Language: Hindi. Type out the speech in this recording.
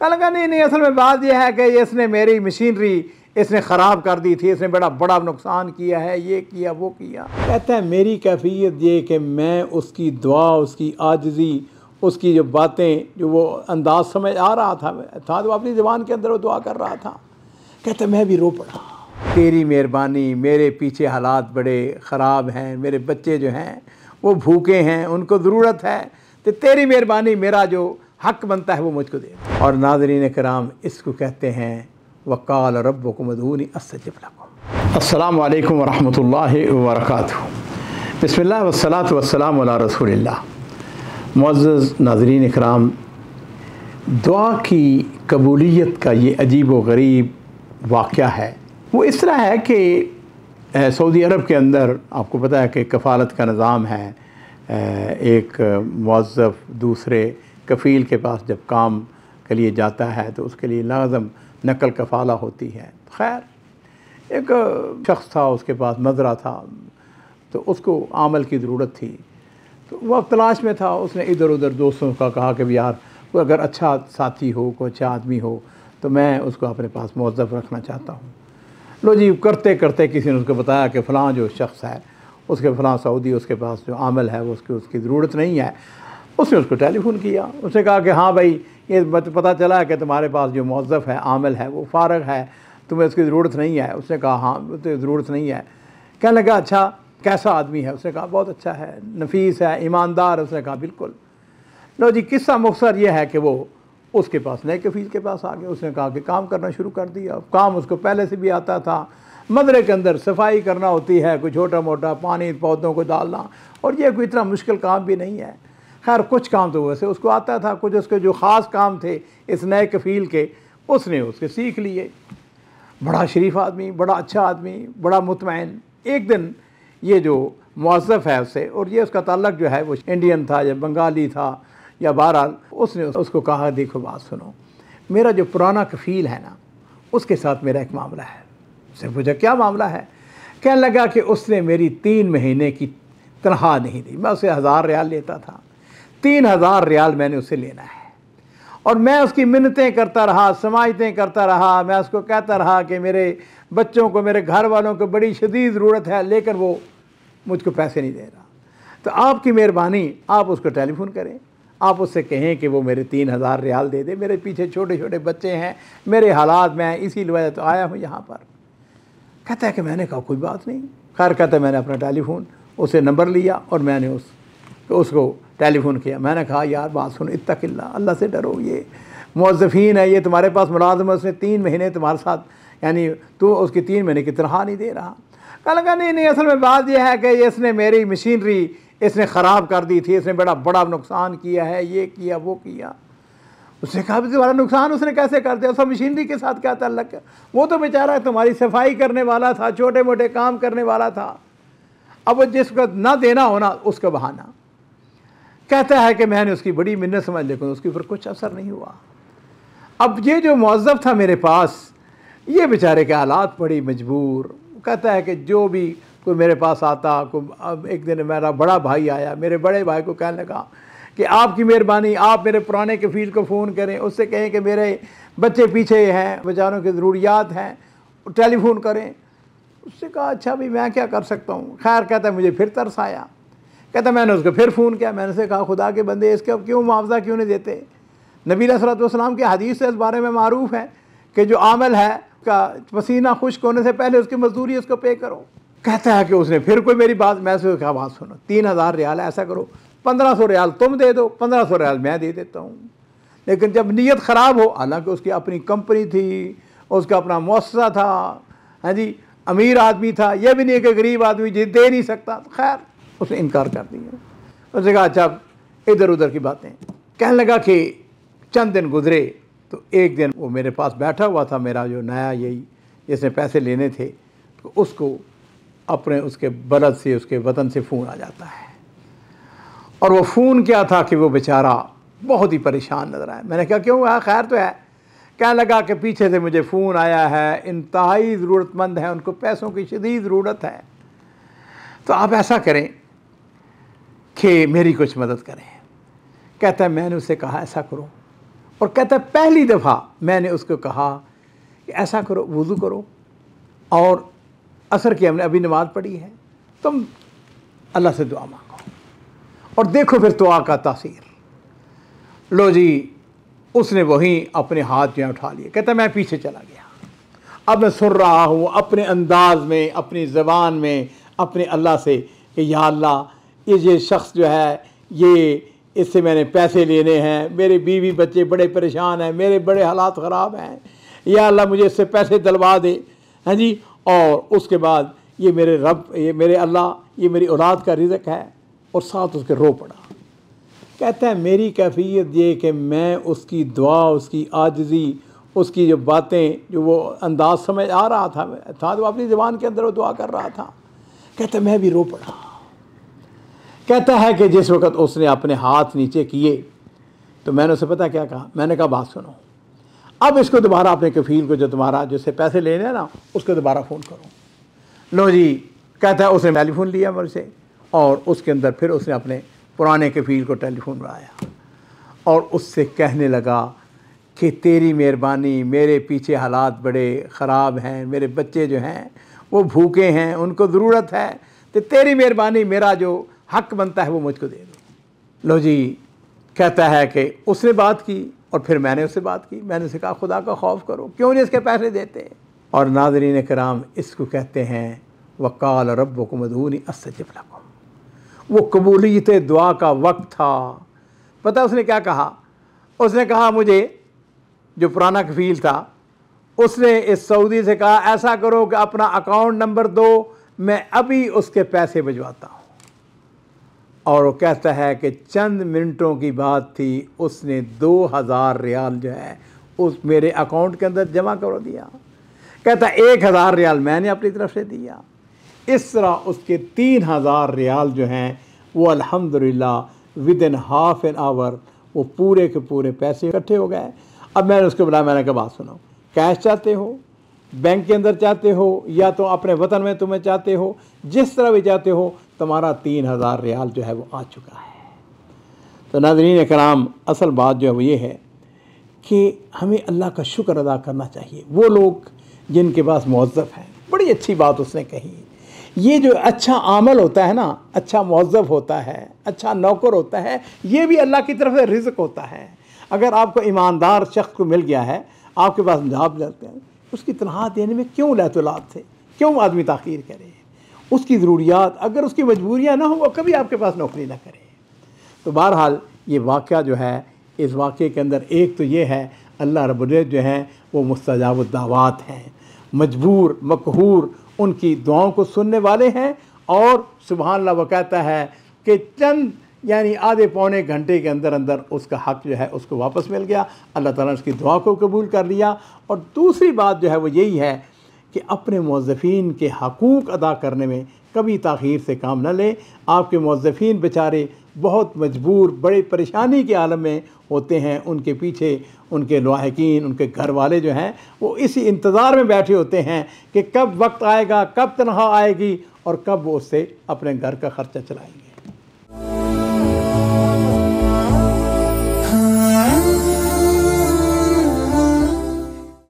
कहने लगा नहीं नहीं, असल में बात यह है कि इसने मेरी मशीनरी इसने ख़राब कर दी थी, इसने बड़ा बड़ा नुकसान किया है, ये किया वो किया। कहता है मेरी कैफियत ये कि मैं उसकी दुआ, उसकी आजिज़ी, उसकी जो बातें, जो वो अंदाज समझ आ रहा था तो अपनी ज़बान के अंदर वो दुआ कर रहा था। कहता मैं भी रो पड़ा, तेरी मेहरबानी, मेरे पीछे हालात बड़े ख़राब हैं, मेरे बच्चे जो हैं वो भूखे हैं, उनको ज़रूरत है, तो तेरी मेहरबानी, मेरा जो हक़ बनता है वो मुझको दे। और नाज़रीन कराम, इसको कहते हैं वक़ाल रब्बुकुम उदऊनी अस्तजिब लकुम। अस्सलामु अलैकुम वरहमतुल्लाहि वबरकातुहू। बिस्मिल्लाह वस्सलातु वस्सलामु अला रसूलिल्लाह। मुअज़्ज़ज़ नाज़रीन इकराम, दुआ की कबूलियत का ये अजीब व गरीब वाक़या है। वो इस तरह है कि सऊदी अरब के अंदर आपको पता है कि कफ़ालत का निज़ाम है। एक मुअज़्ज़फ़ दूसरे कफ़ील के पास जब काम के लिए जाता है तो उसके लिए लाज़म नकल कफ़ाला होती है। खैर एक शख्स था, उसके पास मज़रा था, तो उसको आमल की ज़रूरत थी, तो वह तलाश में था। उसने इधर उधर दोस्तों का कहा कि यार कोई अगर अच्छा साथी हो, कोई अच्छा आदमी हो तो मैं उसको अपने पास मुअज़्ज़फ़ रखना चाहता हूँ। लो जी, करते करते किसी ने उसको बताया कि फ़लाँ जो शख्स है उसके फ़लाँ सऊदी, उसके पास जो आमल है वो उसकी ज़रूरत नहीं है। उसने उसको टेलीफ़ोन किया, उसने कहा कि हाँ भाई, ये पता चला है कि तुम्हारे पास जो मुअज़्ज़फ़ है, आमल है, वो फ़ारग है, तुम्हें उसकी ज़रूरत नहीं है। उसने कहा हाँ, तो ज़रूरत नहीं है। कहने लगा अच्छा कैसा आदमी है? उसने कहा बहुत अच्छा है, नफीस है, ईमानदार। उसने कहा बिल्कुल। लो जी, किस्सा मुख्तसर ये है कि वो उसके पास नए कफ़ील के पास आ गया। उसने कहा कि काम करना शुरू कर दिया। काम उसको पहले से भी आता था। मदरे के अंदर सफाई करना होती है, कोई छोटा मोटा पानी पौधों को डालना, और ये कोई इतना मुश्किल काम भी नहीं है। खैर कुछ काम तो वैसे उसको आता था, कुछ उसके जो ख़ास काम थे इस नए कफ़ील के, उसने उसके सीख लिए। बड़ा शरीफ आदमी, बड़ा अच्छा आदमी, बड़ा मुतमईन। एक दिन ये जो मुअज़्ज़फ़ है उससे, और ये उसका ताल्लुक़ जो है वो इंडियन था या बंगाली था या बहरहाल, उसने उसको कहा देखो बात सुनो, मेरा जो पुराना कफ़ील है ना, उसके साथ मेरा एक मामला है। उसने पूछा क्या मामला है? कहने लगा कि उसने मेरी 3 महीने की तनख्वाह नहीं दी। मैं उसे 1000 रियाल लेता था, 3000 रियाल मैंने उससे लेना है, और मैं उसकी मिन्नतें करता रहा, समाइतें करता रहा, मैं उसको कहता रहा कि मेरे बच्चों को, मेरे घर वालों को बड़ी शदीद ज़रूरत है, लेकिन वो मुझको पैसे नहीं दे रहा। तो आपकी मेहरबानी, आप उसको टेलीफ़ोन करें, आप उससे कहें कि वो मेरे 3000 रियाल दे दे। मेरे पीछे छोटे छोटे बच्चे हैं, मेरे हालात, मैं इसी वजह तो आया हूँ यहाँ पर। कहता है कि मैंने कहा कोई बात नहीं। खैर कहता है मैंने अपना टेलीफ़ोन उसे नंबर लिया और मैंने उसको टेलीफ़ोन किया। मैंने कहा यार बात सुनो, इत्तक़िल्लाह, अल्लाह से डरो, ये मुअज़्ज़फ़ीन है, ये तुम्हारे पास मुलाज़िम है, उसने 3 महीने तुम्हारे साथ, यानी तू उसकी 3 महीने की तनख्वाह नहीं दे रहा। कहने लगा नहीं नहीं, असल में बात यह है कि इसने मेरी मशीनरी इसने ख़राब कर दी थी, इसने बड़ा बड़ा नुकसान किया है, ये किया वो किया। उसने कहा तुम्हारा नुकसान उसने कैसे कर दिया? उसका मशीनरी के साथ क्या ताल्लुक़ है? वो तो बेचारा तुम्हारी सफाई करने वाला था, छोटे मोटे काम करने वाला था। अब वो जिसको ना देना होना उसका बहाना। कहता है कि मैंने उसकी बड़ी मिन्नत समझ, लेकिन उसके ऊपर कुछ असर नहीं हुआ। अब ये जो मुअज़्ज़फ़ था मेरे पास, ये बेचारे के हालात बड़ी मजबूर। कहता है कि जो भी कोई मेरे पास आता, अब एक दिन मेरा बड़ा भाई आया, मेरे बड़े भाई को कहने लगा कि आपकी मेहरबानी, आप मेरे पुराने कफ़ील को फ़ोन करें, उससे कहें कि मेरे बच्चे पीछे हैं, बेचारों की ज़रूरियात हैं, टेलीफ़ोन करें। उससे कहा अच्छा भाई मैं क्या कर सकता हूँ। खैर कहता है मुझे फिर तरस आया। कहता मैंने उसको फिर फ़ोन किया। मैंने से कहा खुदा के बंदे, इसका क्यों मुआवजा क्यों नहीं देते? नबी अलैहिस्सलातु वस्सलाम की हदीस से इस बारे में मारूफ़ है कि जो आमल है का पसीना खुश्क होने से पहले उसकी मजदूरी उसको पे करो। कहता है कि उसने फिर कोई मेरी बात, मैं से कहा बात सुनो, 3000 रियाल ऐसा करो, 1500 रियाल तुम दे दो, 1500 रियाल मैं दे देता हूँ। लेकिन जब नीयत ख़राब हो, हालांकि उसकी अपनी कंपनी थी, उसका अपना मुअस्ससा था, हाँ जी, अमीर आदमी था, यह भी नहीं कि गरीब आदमी जी दे नहीं सकता। तो खैर उसने इनकार कर दिया। उसने कहा अच्छा इधर उधर की बातें। कहने लगा कि चंद दिन गुजरे तो एक दिन वो मेरे पास बैठा हुआ था, मेरा जो नया यही जिसने पैसे लेने थे, तो उसको अपने उसके बलद से, उसके वतन से फ़ोन आ जाता है। और वो फ़ोन क्या था कि वो बेचारा बहुत ही परेशान नज़र आया। मैंने कहा क्यों हुआ, खैर तो है? कहने लगा कि पीछे से मुझे फ़ोन आया है, इंतहाई ज़रूरतमंद है, उनको पैसों की शदीद ज़रूरत है, तो आप ऐसा करें कि मेरी कुछ मदद करें। कहता है मैंने उससे कहा ऐसा करो, और कहता है पहली दफ़ा मैंने उसको कहा कि ऐसा करो, वज़ू करो और असर की हमने अभी नमाज़ पढ़ी है, तुम अल्लाह से दुआ मांगो और देखो फिर दुआ का तासीर। लो जी, उसने वहीं अपने हाथ जो उठा लिए। कहता मैं पीछे चला गया, अब मैं सुन रहा हूँ अपने अंदाज में, अपनी ज़बान में, अपने अल्लाह से कि या अल्लाह ये शख्स जो है, ये इससे मैंने पैसे लेने हैं, मेरे बीवी बच्चे बड़े परेशान हैं, मेरे बड़े हालात ख़राब हैं, या अल्लाह मुझे इससे पैसे दिलवा दे। हाँ जी, और उसके बाद ये मेरे रब, ये मेरे अल्लाह, ये मेरी औलाद का रिज़्क है। और साथ उसके रो पड़ा। कहता है मेरी कैफियत ये कि मैं उसकी दुआ, उसकी आजिज़ी, उसकी जो बातें, जो वो अंदाज समझ आ रहा था तो अपनी ज़बान के अंदर वो दुआ कर रहा था। कहता है मैं भी रो पड़ा। कहता है कि जिस वक़्त उसने अपने हाथ नीचे किए तो मैंने उसे पता क्या कहा, मैंने कहा बात सुनो, अब इसको दोबारा अपने कफ़ील को, जो तुम्हारा जिससे पैसे लेने हैं ना, उसको दोबारा फ़ोन करो। लो जी, कहता है उसने टेलीफोन लिया मेरे से और उसके अंदर फिर उसने अपने पुराने कफ़ील को टेलीफोन लगाया और उससे कहने लगा कि तेरी मेहरबानी, मेरे पीछे हालात बड़े ख़राब हैं, मेरे बच्चे जो हैं वो भूखे हैं, उनको ज़रूरत है, तो तेरी मेहरबानी, मेरा जो हक़ बनता है वो मुझको दे दो। लो जी, कहता है कि उसने बात की और फिर मैंने उससे बात की। मैंने उसे कहा खुदा का खौफ करो, क्यों नहीं इसके पैसे देते। और नाज़रीन कराम, इसको कहते हैं वक़ाल रब्बुकुम उदऊनी अस्तजिब लकुम। वो कबूलियत दुआ का वक्त था। पता उसने क्या कहा? उसने कहा, मुझे जो पुराना कफ़ील था उसने इस सऊदी से कहा ऐसा करो कि अपना अकाउंट नंबर दो, मैं अभी उसके पैसे भिजवाता हूँ। और वो कहता है कि चंद मिनटों की बात थी, उसने 2000 रियाल जो है उस मेरे अकाउंट के अंदर जमा कर दिया। कहता 1000 रियाल मैंने अपनी तरफ से दिया। इस तरह उसके 3000 रियाल जो हैं वो अल्हम्दुलिल्लाह with in half an hour वो पूरे के पूरे पैसे इकट्ठे हो गए। अब मैंने उसको बुलाया, मैंने कहा बात सुनो, कैश चाहते हो, बैंक के अंदर चाहते हो, या तो अपने वतन में तुम्हें चाहते हो, जिस तरह भी चाहते हो, तुम्हारा 3000 रियाल जो है वो आ चुका है। तो नाज़रीन कराम, असल बात जो है वो ये है कि हमें अल्लाह का शुक्र अदा करना चाहिए। वो लोग जिनके पास मौज़्ज़फ़ हैं, बड़ी अच्छी बात उसने कही, ये जो अच्छा आमल होता है ना, अच्छा मौज़्ज़फ़ होता है, अच्छा नौकर होता है, ये भी अल्लाह की तरफ से रिज़्क़ होता है। अगर आपको ईमानदार शख्स को मिल गया है, आपके पास जॉब लगते हैं, उसकी तनख्वाह देने में क्यों लैतुलात से, क्यों आदमी ताख़ीर करे? उसकी ज़रूरियात, अगर उसकी मजबूरियाँ ना हो, वो कभी आपके पास नौकरी ना करे। तो बहरहाल ये वाक़या जो है, इस वाक़े के अंदर एक तो ये है अल्लाह रब्बुल इज़्ज़त जो हैं वो मुस्तजाबुद दावात हैं, मजबूर मक़हूर उनकी दुआओं को सुनने वाले हैं। और सुबहान अल्लाह, वो कहता है कि चंद यानी आधे पौने घंटे के अंदर अंदर उसका हक़ जो है उसको वापस मिल गया, अल्लाह ताला ने उसकी दुआ को कबूल कर लिया। और दूसरी बात जो है वो यही है कि अपने मौज़्ज़फ़ीन के हक़ूक़ अदा करने में कभी ताख़ीर से काम न लें। आपके मौज़्ज़फ़ीन बेचारे बहुत मजबूर, बड़ी परेशानी के आलम में होते हैं, उनके पीछे उनके लाहिकीन, उनके घर वाले जो हैं वो इसी इंतज़ार में बैठे होते हैं कि कब वक्त आएगा, कब तनख्वाह आएगी और कब वो उससे अपने घर का ख़र्चा चलाएंगे।